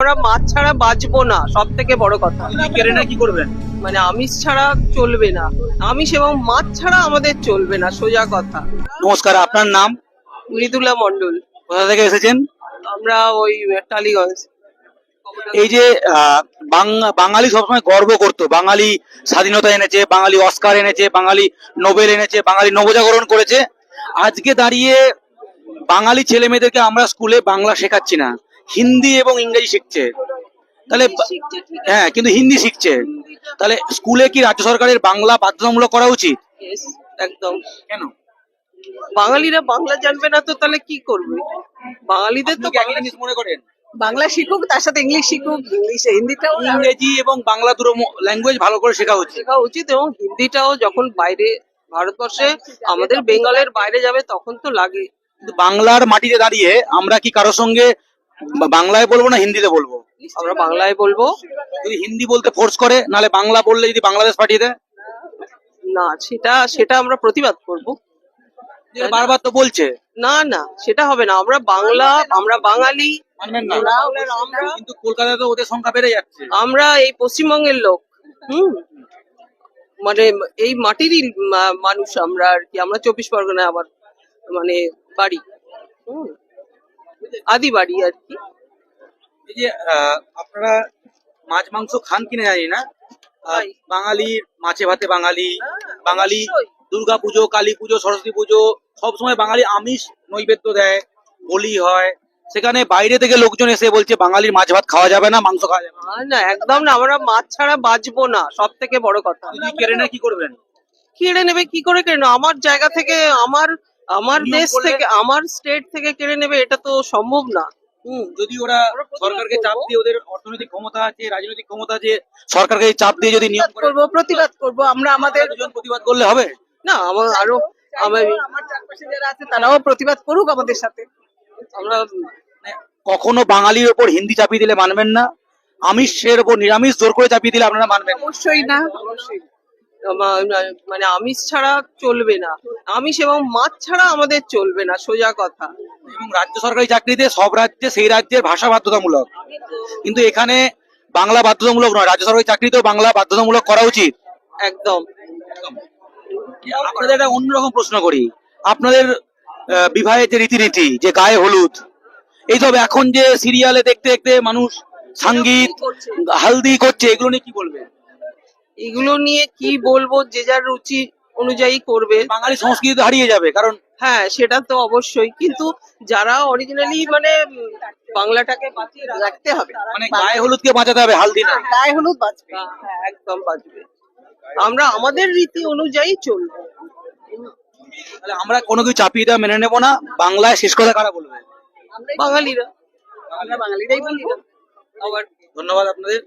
আমরা মাছ ছাড়া বাঁচবো না, সব থেকে বড় কথা। কেড়ে না কি করবেন? মানে আমিষ ছাড়া চলবে না, আমিষ এবং মাছ ছাড়া আমাদের চলবে না, সোজা কথা। নমস্কার, আপনার নাম? মৃদুলা মণ্ডল। কোথা থেকে এসেছেন? আমরা ওই টালিগঞ্জ। এই যে বাঙালি সবসময় গর্ব করতো, বাঙালি স্বাধীনতা এনেছে, বাঙালি অস্কার এনেছে, বাঙালি নোবেল এনেছে, বাঙালি নবজাগরণ করেছে। আজকে দাঁড়িয়ে বাঙালি ছেলে মেয়েদেরকে আমরা স্কুলে বাংলা শেখাচ্ছি না, হিন্দি এবং ইংরেজি শিখছে। তাহলে হ্যাঁ, কিন্তু হিন্দি শিখছে। তাহলে স্কুলে কি রাজ্য সরকারের বাংলা বাধ্যতামূলক করা উচিত? Yes, একদম। কেন? বাঙালিরা বাংলা জানবে না তো তাহলে কি করবে? বাঙালিদের তো আপনি কি একই জিনিস মনে করেন? বাংলা শিখুক, তার সাথে ইংলিশ শিখুক, ইংলিশে হিন্দিটাও ইংরেজি এবং বাংলা দুটো ল্যাঙ্গুয়েজ ভালো করে শেখা উচিত। শেখা উচিত, এবং হিন্দিটাও যখন বাইরে ভারতবর্ষে আমাদের বেঙ্গলের বাইরে যাবে তখন তো লাগে। কিন্তু বাংলার মাটিতে দাঁড়িয়ে আমরা কি কারোর সঙ্গে বাংলায় বলবো না হিন্দিতে বলবো? আমরা বাংলায় বলবো। যদি হিন্দি বলতে ফোর্স করে, নাহলে বাংলা বললে যদি বাংলাদেশ পাঠিয়ে দেয়? না, সেটা সেটা আমরা প্রতিবাদ করব। যে বারবার তো বলছে। না না, সেটা হবে না। আমরা বাংলা, আমরা বাঙালি। মানবেন না? কিন্তু কলকাতায় তো ওদের সংখ্যা বেড়ে যাচ্ছে। আমরা এই পশ্চিমবঙ্গের লোক, মানে এই মাটিরই মানুষ আমরা আর কি। আমরা 24 পরগনায় আবার মানে বাড়ি, হুম, আদি বাড়ি আর কি। এই যে আপনারা মাছ মাংস খান কিনা জানি না, খাই। বাঙালির মাছে ভাতে বাঙালি, হ্যাঁ, বাঙালি অবশ্যই। দুর্গা পুজো, কালী পুজো, সরস্বতী পুজো সবসময় বাঙালি আমিষ নৈবেদ্য দেয়, বলি হয়। সেখানে বাইরে থেকে লোকজন এসে বলছে বাঙালির মাছ ভাত খাওয়া যাবে না, মাংস খাওয়া যাবে না। না, একদম না। আমরা মাছ ছাড়া বাঁচবো না, সব থেকে বড় কথা। যদি কেড়ে না কি করবেন? কেড়ে নেবে কি করে? কেড়ে নেবে? আমার জায়গা থেকে, আমার আমার নিয়ম দেশ করলে- থেকে, আমার স্টেট থেকে কেড়ে নেবে, এটা তো সম্ভব না। যদি ওরা আমরা প্রতিবাদ সরকারকে চাপ করবো। দিয়ে, ওদের অর্থনৈতিক ক্ষমতা আছে, রাজনৈতিক ক্ষমতা আছে, সরকারকে চাপ দিয়ে যদি নিয়ম করে, প্রতিবাদ করবো আমরা আমাদের। দুজন প্রতিবাদ করলে হবে? না, আমার আরো আমার চারপাশে যারা আছে তারাও প্রতিবাদ করুক আমাদের সাথে। আমরা মানে কখনো বাঙালির ওপর হিন্দি চাপিয়ে দিলে মানবেন না, আমিষের ওপর নিরামিষ জোর করে চাপিয়ে দিলে আপনারা মানবেন না। অবশ্যই না, অবশ্যই। মানে আমিষ ছাড়া চলবে না, আমিষ এবং মাছ ছাড়া আমাদের চলবে না, সোজা কথা। এবং রাজ্য সরকারি চাকরিতে সব রাজ্যে সেই রাজ্যের ভাষা বাধ্যতামূলক, কিন্তু এখানে বাংলা বাধ্যতামূলক নয়। রাজ্য সরকারি চাকরিতেও বাংলা বাধ্যতামূলক করা উচিত। একদম। আপনাদের একটা অন্যরকম প্রশ্ন করি, আপনাদের বিবাহের যে রীতিনীতি, যে গায়ে হলুদ, এইসব এখন যে সিরিয়ালে দেখতে দেখতে মানুষ সঙ্গীত হালদি করছে, এগুলো নিয়ে কি বলবে? এগুলো নিয়ে কি বলবো, যে যার রুচি অনুযায়ী করবে। বাঙালি সংস্কৃতি তো হারিয়ে যাবে, কারণ হ্যাঁ, সেটা তো অবশ্যই, কিন্তু যারা অরিজিনালি মানে বাংলাটাকে বাঁচিয়ে রাখতে হবে, মানে গায়ে হলুদকে বাঁচাতে হবে, হালদি না। গায়ে হলুদ বাঁচবে। হ্যাঁ, একদম বাঁচবে। আমরা আমাদের রীতি অনুযায়ী চলবো। তাহলে আমরা কোনো কিছু চাপিয়ে দেওয়া মেনে নেবো না। বাংলায় শেষ কথা কারা বলবে? বাঙালিরা, আমরা বাঙালিরাই বলবো। আবার ধন্যবাদ আপনাদের।